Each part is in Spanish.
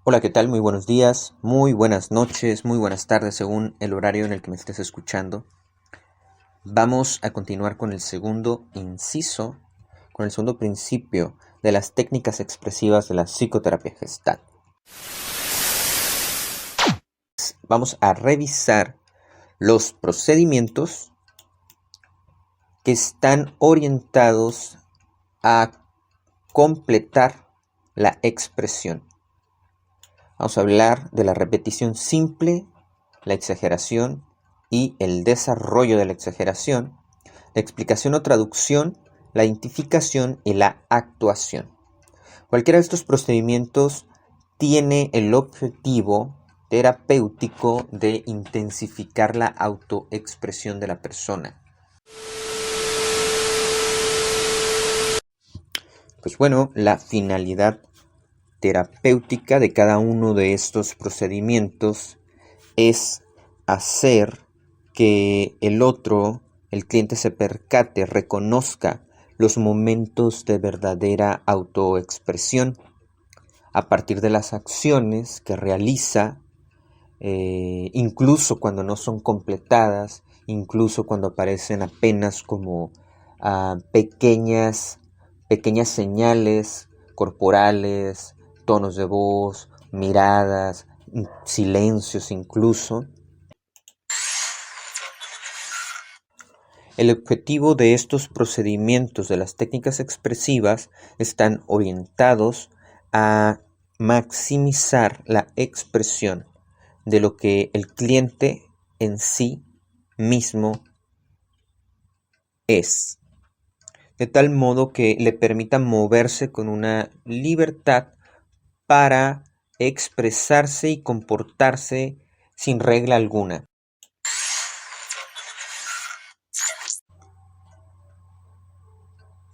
Hola, ¿qué tal? Muy buenos días, muy buenas noches, muy buenas tardes según el horario en el que me estés escuchando. Vamos a continuar con el segundo inciso, con el segundo principio de las técnicas expresivas de la psicoterapia Gestalt. Vamos a revisar los procedimientos que están orientados a completar la expresión. Vamos a hablar de la repetición simple, la exageración y el desarrollo de la exageración, la explicación o traducción, la identificación y la actuación. Cualquiera de estos procedimientos tiene el objetivo terapéutico de intensificar la autoexpresión de la persona. Pues bueno, la finalidad terapéutica de cada uno de estos procedimientos es hacer que el otro, el cliente, se percate, reconozca los momentos de verdadera autoexpresión a partir de las acciones que realiza, incluso cuando no son completadas, incluso cuando aparecen apenas como pequeñas señales corporales, tonos de voz, miradas, silencios incluso. El objetivo de estos procedimientos de las técnicas expresivas están orientados a maximizar la expresión de lo que el cliente en sí mismo es, de tal modo que le permita moverse con una libertad para expresarse y comportarse sin regla alguna.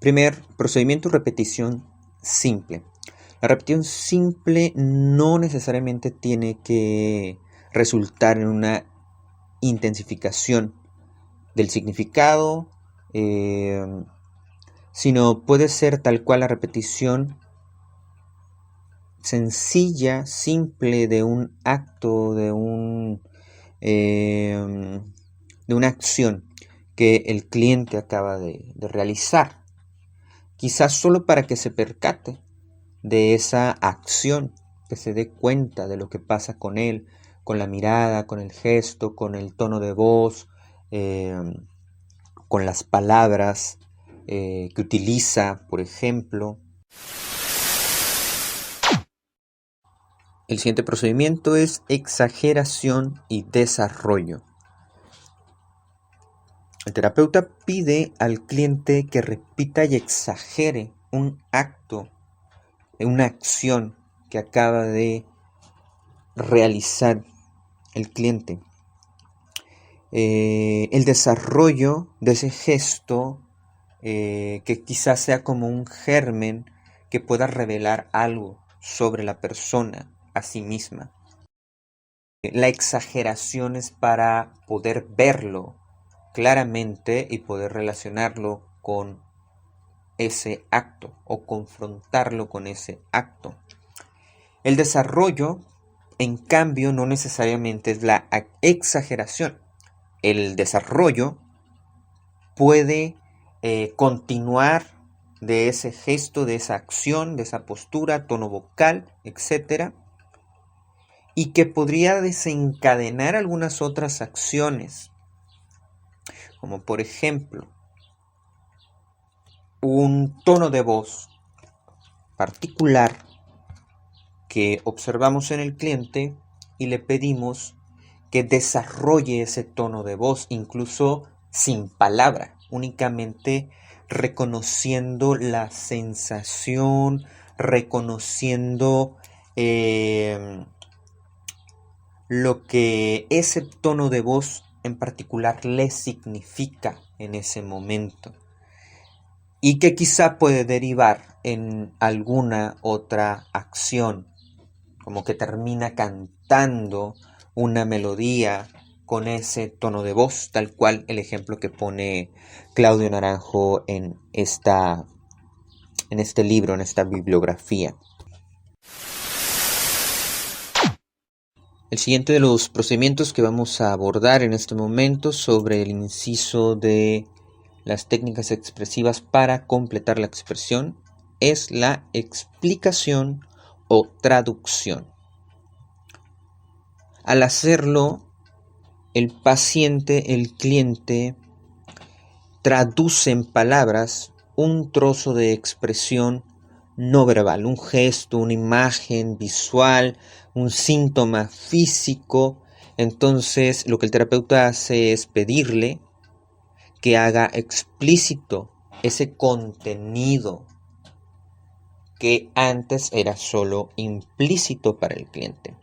Primer procedimiento: repetición simple. La repetición simple no necesariamente tiene que resultar en una intensificación del significado, sino puede ser tal cual la repetición sencilla, simple de un acto, de una acción que el cliente acaba de realizar. Quizás solo para que se percate de esa acción, que se dé cuenta de lo que pasa con él, con la mirada, con el gesto, con el tono de voz, con las palabras que utiliza, por ejemplo. El siguiente procedimiento es exageración y desarrollo. El terapeuta pide al cliente que repita y exagere un acto, una acción que acaba de realizar el cliente. El desarrollo de ese gesto, que quizás sea como un germen que pueda revelar algo sobre la persona a sí misma. La exageración es para poder verlo claramente y poder relacionarlo con ese acto o confrontarlo con ese acto. El desarrollo, en cambio, no necesariamente es la exageración. El desarrollo puede continuar de ese gesto, de esa acción, de esa postura, tono vocal, etc. Y que podría desencadenar algunas otras acciones, como por ejemplo un tono de voz particular que observamos en el cliente y le pedimos que desarrolle ese tono de voz, incluso sin palabra, únicamente reconociendo la sensación, reconociendo lo que ese tono de voz en particular le significa en ese momento, y que quizá puede derivar en alguna otra acción, como que termina cantando una melodía con ese tono de voz, tal cual el ejemplo que pone Claudio Naranjo en este libro, en esta bibliografía. El siguiente de los procedimientos que vamos a abordar en este momento sobre el inciso de las técnicas expresivas para completar la expresión es la explicación o traducción. Al hacerlo, el paciente, el cliente, traduce en palabras un trozo de expresión no verbal, un gesto, una imagen visual, un síntoma físico. Entonces, lo que el terapeuta hace es pedirle que haga explícito ese contenido que antes era solo implícito para el cliente.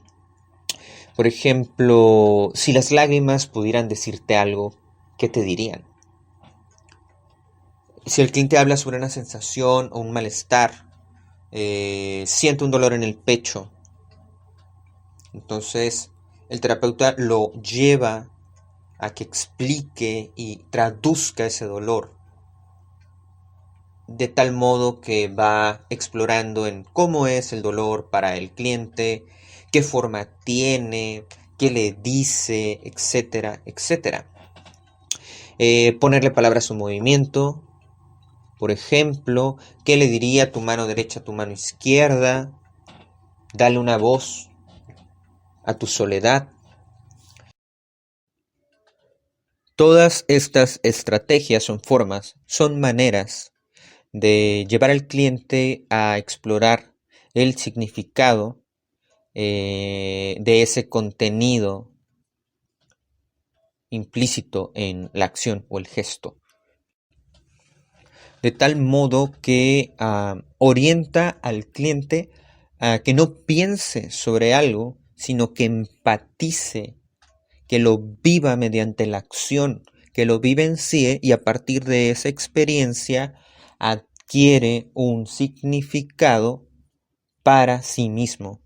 Por ejemplo, si las lágrimas pudieran decirte algo, ¿qué te dirían? Si el cliente habla sobre una sensación o un malestar, siente un dolor en el pecho, entonces el terapeuta lo lleva a que explique y traduzca ese dolor, de tal modo que va explorando en cómo es el dolor para el cliente, qué forma tiene, qué le dice, etcétera, etcétera. Ponerle palabras a su movimiento, por ejemplo, ¿qué le diría tu mano derecha a tu mano izquierda? Dale una voz a tu soledad. Todas estas estrategias son formas, son maneras de llevar al cliente a explorar el significado de ese contenido implícito en la acción o el gesto. De tal modo que orienta al cliente a que no piense sobre algo, sino que empatice, que lo viva mediante la acción, que lo vivencie y a partir de esa experiencia adquiere un significado para sí mismo.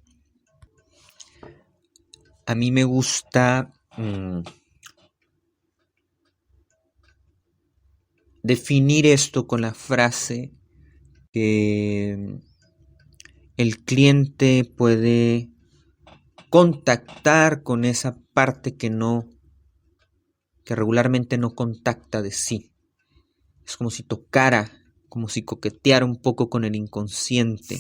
A mí me gusta definir esto con la frase que el cliente puede contactar con esa parte que regularmente no contacta de sí. Es como si tocara, como si coqueteara un poco con el inconsciente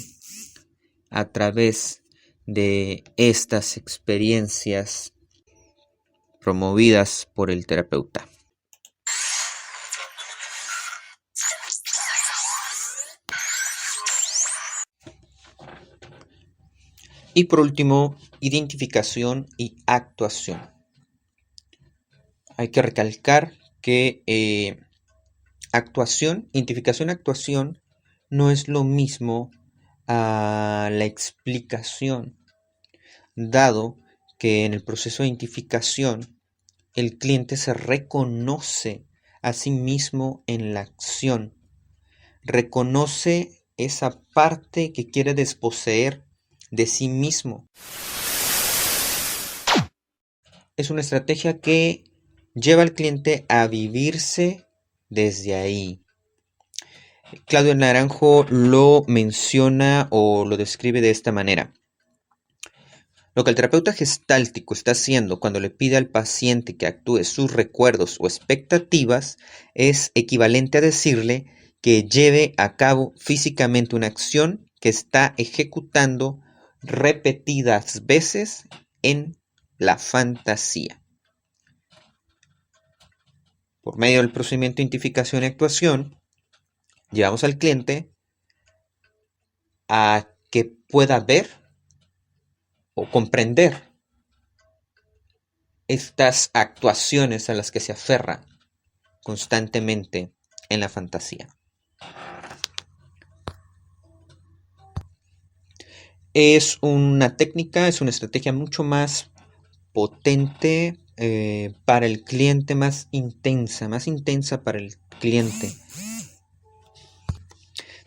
a través de estas experiencias promovidas por el terapeuta. Y por último, identificación y actuación. Hay que recalcar que identificación y actuación no es lo mismo a la explicación, dado que en el proceso de identificación el cliente se reconoce a sí mismo en la acción, reconoce esa parte que quiere desposeer de sí mismo. Es una estrategia que lleva al cliente a vivirse desde ahí. Claudio Naranjo lo menciona o lo describe de esta manera. Lo que el terapeuta gestáltico está haciendo cuando le pide al paciente que actúe sus recuerdos o expectativas es equivalente a decirle que lleve a cabo físicamente una acción que está ejecutando repetidas veces en la fantasía. Por medio del procedimiento de identificación y actuación, llevamos al cliente a que pueda ver o comprender estas actuaciones a las que se aferra constantemente en la fantasía. Es una técnica, es una estrategia mucho más potente para el cliente, más intensa para el cliente,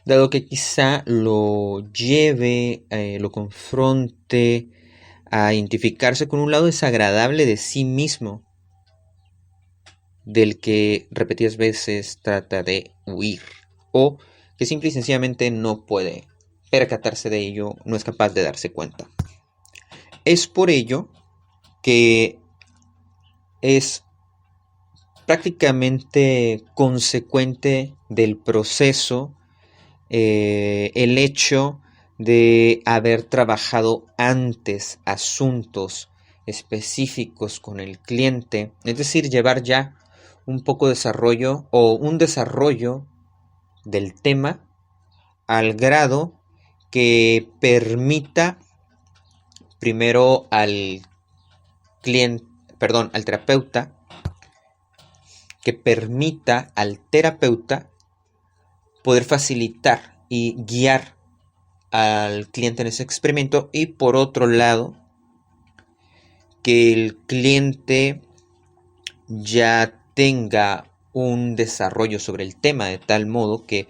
dado que quizá lo lleve, lo confronte a identificarse con un lado desagradable de sí mismo, del que repetidas veces trata de huir, o que simple y sencillamente no puede percatarse de ello, no es capaz de darse cuenta. Es por ello que es prácticamente consecuente del proceso el hecho de haber trabajado antes asuntos específicos con el cliente, es decir, llevar ya un poco de desarrollo o un desarrollo del tema al grado que permita primero al cliente, perdón, al terapeuta, que permita al terapeuta poder facilitar y guiar al cliente en ese experimento, y por otro lado que el cliente ya tenga un desarrollo sobre el tema de tal modo que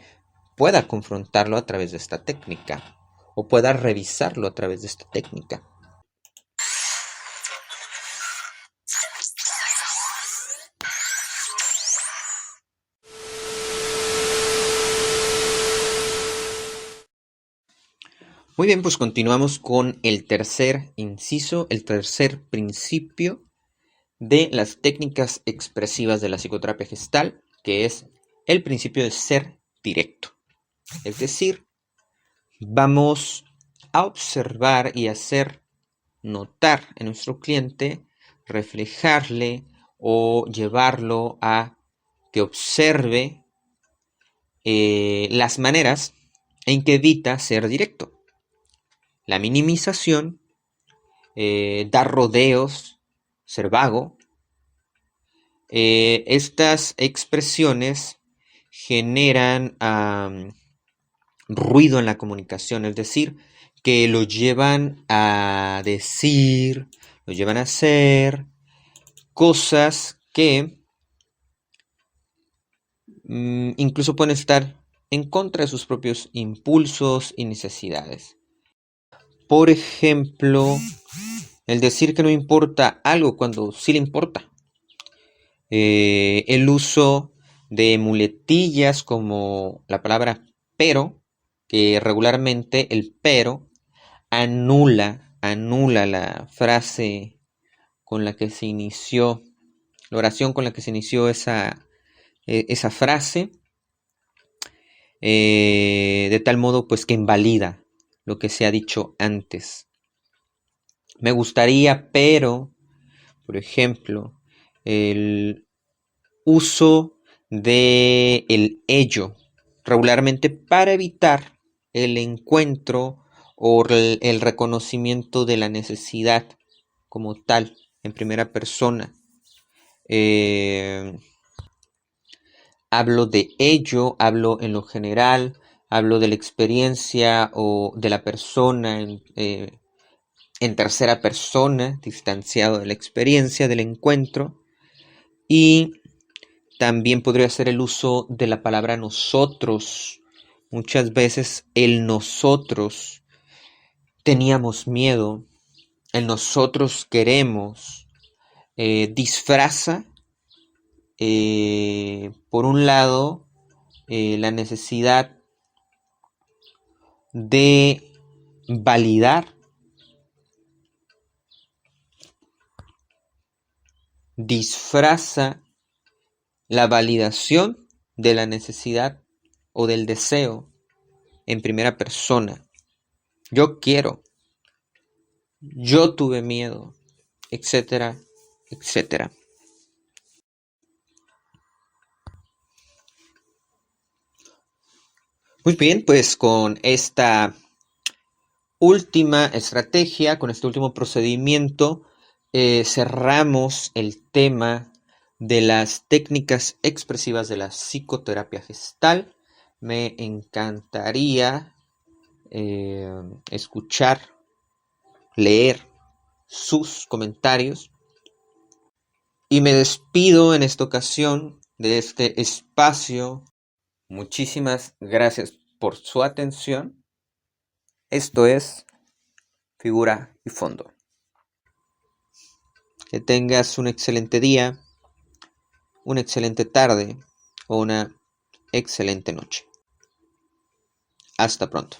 pueda confrontarlo a través de esta técnica o pueda revisarlo a través de esta técnica. Muy bien, pues continuamos con el tercer inciso, el tercer principio de las técnicas expresivas de la psicoterapia gestal, que es el principio de ser directo. Es decir, vamos a observar y hacer notar en nuestro cliente, reflejarle o llevarlo a que observe las maneras en que evita ser directo. La minimización, dar rodeos, ser vago. Estas expresiones generan ruido en la comunicación, es decir, que lo llevan a decir, lo llevan a hacer cosas que incluso pueden estar en contra de sus propios impulsos y necesidades. Por ejemplo, el decir que no importa algo cuando sí le importa. El uso de muletillas como la palabra pero, que regularmente el pero anula la frase con la que se inició, la oración con la que se inició esa frase, de tal modo pues que invalida lo que se ha dicho antes. Me gustaría, pero, por ejemplo, el uso de el ello, regularmente para evitar el encuentro o el reconocimiento de la necesidad como tal, en primera persona. Hablo de ello, hablo en lo general, hablo de la experiencia o de la persona en tercera persona, distanciado de la experiencia del encuentro. Y también podría ser el uso de la palabra nosotros. Muchas veces el nosotros teníamos miedo, el nosotros queremos, disfraza, por un lado, la necesidad de validar, disfraza la validación de la necesidad o del deseo en primera persona. Yo quiero, yo tuve miedo, etcétera, etcétera. Muy bien, pues con esta última estrategia, con este último procedimiento, cerramos el tema de las técnicas expresivas de la psicoterapia gestal. Me encantaría escuchar, leer sus comentarios, y me despido en esta ocasión de este espacio. Muchísimas gracias por su atención. Esto es Figura y Fondo. Que tengas un excelente día, una excelente tarde o una excelente noche. Hasta pronto.